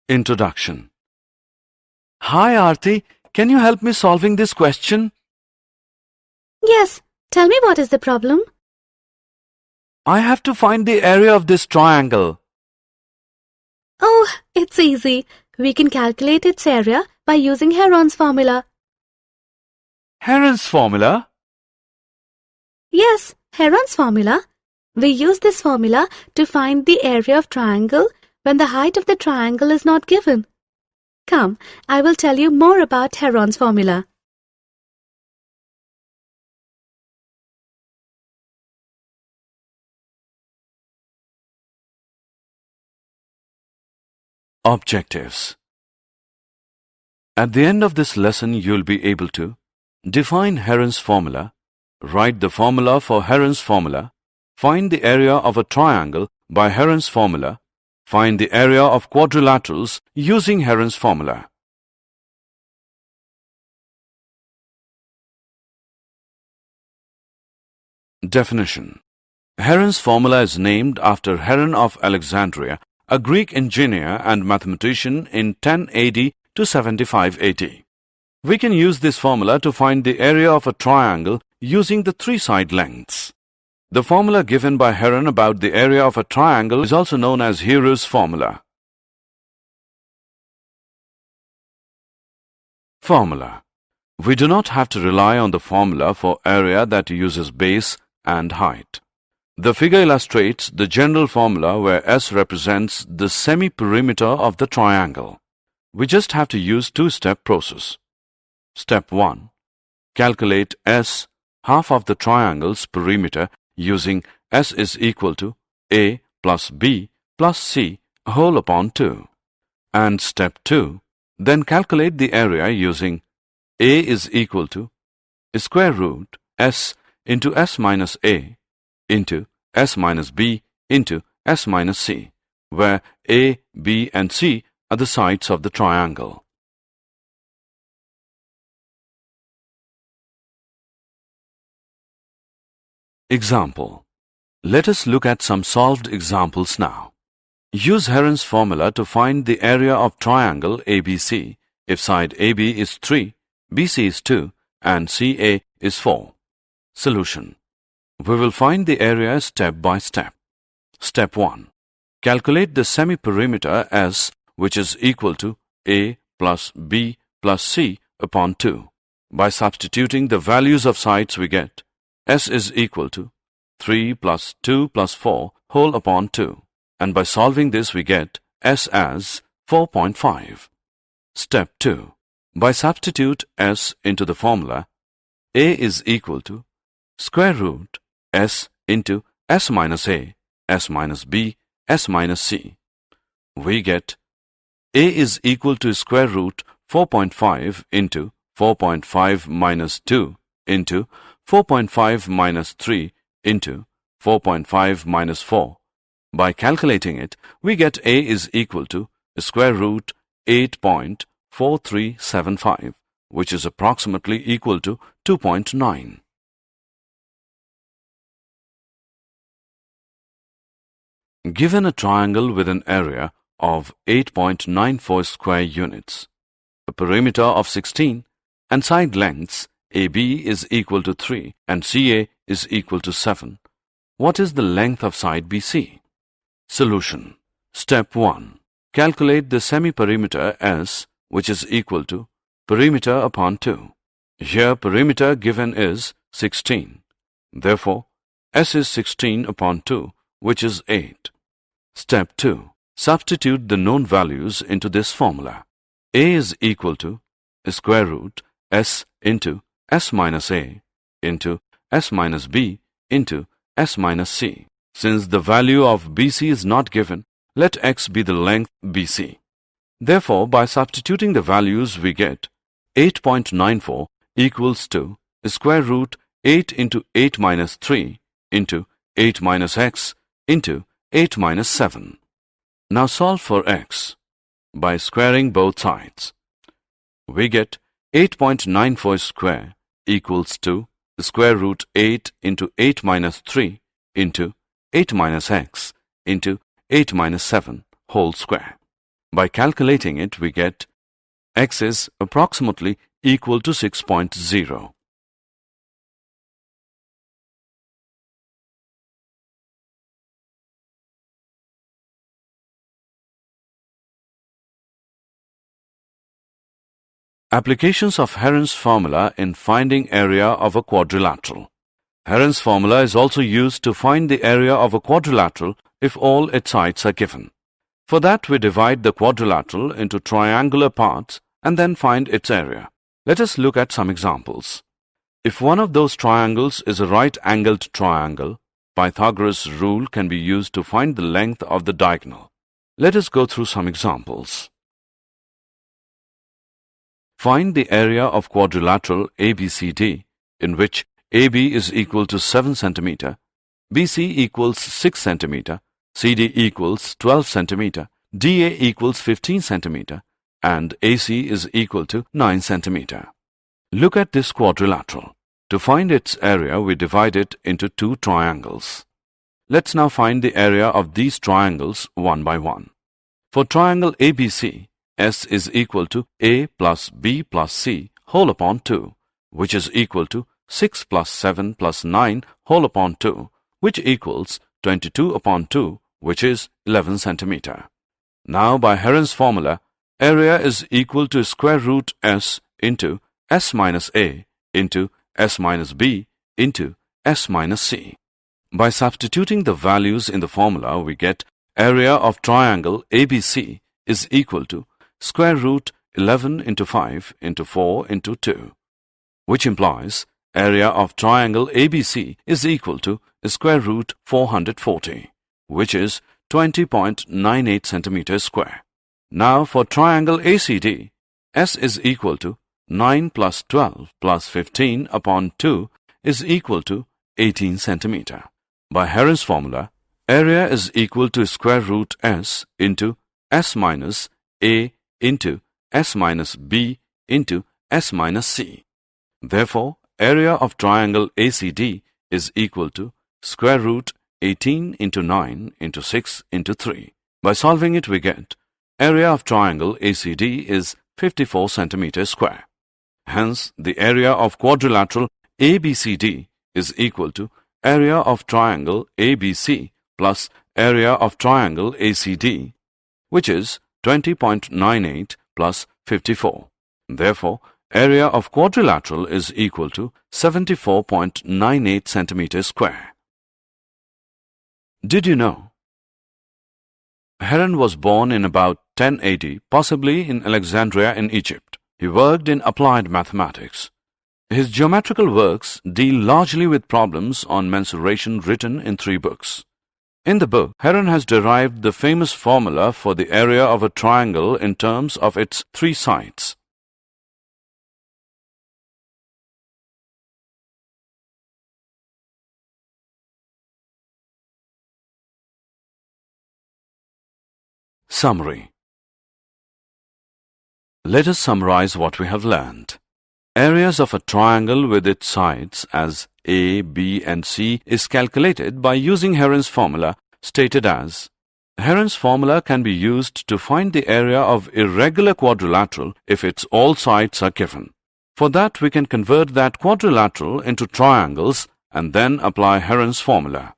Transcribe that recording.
Introduction. Hi Aarti, can you help me solving this question? Yes, tell me what is the problem? I have to find the area of this triangle. Oh, it's easy. We can calculate its area by using Heron's formula. Heron's formula? Yes, Heron's formula. We use this formula to find the area of triangle when the height of the triangle is not given. Come, I will tell you more about Heron's formula. Objectives. At the end of this lesson, you'll be able to define Heron's formula, write the formula for Heron's formula, find the area of a triangle by Heron's formula, find the area of quadrilaterals using Heron's formula. Definition. Heron's formula is named after Heron of Alexandria, a Greek engineer and mathematician in 10 AD to 75 AD. We can use this formula to find the area of a triangle using the three side lengths. The formula given by Heron about the area of a triangle is also known as Heron's formula. Formula. We do not have to rely on the formula for area that uses base and height. The figure illustrates the general formula where S represents the semi-perimeter of the triangle. We just have to use two-step process. Step 1. Calculate S, half of the triangle's perimeter, using S is equal to A plus B plus C whole upon 2. And step 2. Then calculate the area using A is equal to square root S into S minus A into S minus B into S minus C, where A, B and C are the sides of the triangle. Example. Let us look at some solved examples now. Use Heron's formula to find the area of triangle ABC if side AB is 3, BC is 2 and CA is 4. Solution. We will find the area step by step. Step 1. Calculate the semi-perimeter S, which is equal to A plus B plus C upon 2. By substituting the values of sides we get S is equal to 3 plus 2 plus 4 whole upon 2. And by solving this we get S as 4.5. Step 2. By substitute S into the formula, A is equal to square root S into S minus A, S minus B, S minus C. We get A is equal to square root 4.5 into 4.5 minus 2 into 4.5 minus 3 into 4.5 minus 4. By calculating it, we get A is equal to square root 8.4375, which is approximately equal to 2.9. Given a triangle with an area of 8.94 square units, a perimeter of 16, and side lengths AB is equal to 3 and CA is equal to 7, what is the length of side BC? Solution. Step 1. Calculate the semi-perimeter S, which is equal to perimeter upon 2. Here perimeter given is 16. Therefore, S is 16 upon 2, which is 8. Step 2. Substitute the known values into this formula. A is equal to square root S into S minus A into S minus B into S minus C. Since the value of BC is not given, let X be the length BC. Therefore, by substituting the values we get 8.94 equals to square root 8 into 8 minus 3 into 8 minus X into 8 minus 7. Now solve for X by squaring both sides. We get 8.94 square equals to square root 8 into 8 minus 3 into 8 minus X into 8 minus 7 whole square. By calculating it, we get x is approximately equal to 6.0. Applications of Heron's formula in finding area of a quadrilateral. Heron's formula is also used to find the area of a quadrilateral if all its sides are given. For that, we divide the quadrilateral into triangular parts and then find its area. Let us look at some examples. If one of those triangles is a right-angled triangle, Pythagoras' rule can be used to find the length of the diagonal. Let us go through some examples. Find the area of quadrilateral ABCD, in which AB is equal to 7 cm, BC equals 6 cm, CD equals 12 cm, DA equals 15 cm, and AC is equal to 9 cm. Look at this quadrilateral. To find its area, we divide it into two triangles. Let's now find the area of these triangles one by one. For triangle ABC, S is equal to A plus B plus C whole upon 2, which is equal to 6 plus 7 plus 9 whole upon 2, which equals 22 upon 2, which is 11 cm. Now, by Heron's formula, area is equal to square root S into S minus A into S minus B into S minus C. By substituting the values in the formula, we get area of triangle ABC is equal to square root 11 into 5 into 4 into 2, which implies area of triangle ABC is equal to square root 440, which is 20.98 centimeters square. Now, for triangle ACD, S is equal to 9 plus 12 plus 15 upon 2 is equal to 18 centimeter. By Heron's formula, area is equal to square root S into S minus A into S minus B into S minus C. Therefore, area of triangle ACD is equal to square root 18 into 9 into 6 into 3. By solving it, we get area of triangle ACD is 54 centimeters square. Hence, the area of quadrilateral ABCD is equal to area of triangle ABC plus area of triangle ACD, which is 20.98 plus 54. Therefore, area of quadrilateral is equal to 74.98 centimeters square. Did you know? Heron was born in about 10 AD, possibly in Alexandria in Egypt. He worked in applied mathematics. His geometrical works deal largely with problems on mensuration written in 3 books. In the book, Heron has derived the famous formula for the area of a triangle in terms of its 3 sides. Summary. Let us summarize what we have learned. Areas of a triangle with its sides as A, B and C is calculated by using Heron's formula, stated as: Heron's formula can be used to find the area of irregular quadrilateral if its all sides are given. For that, we can convert that quadrilateral into triangles and then apply Heron's formula.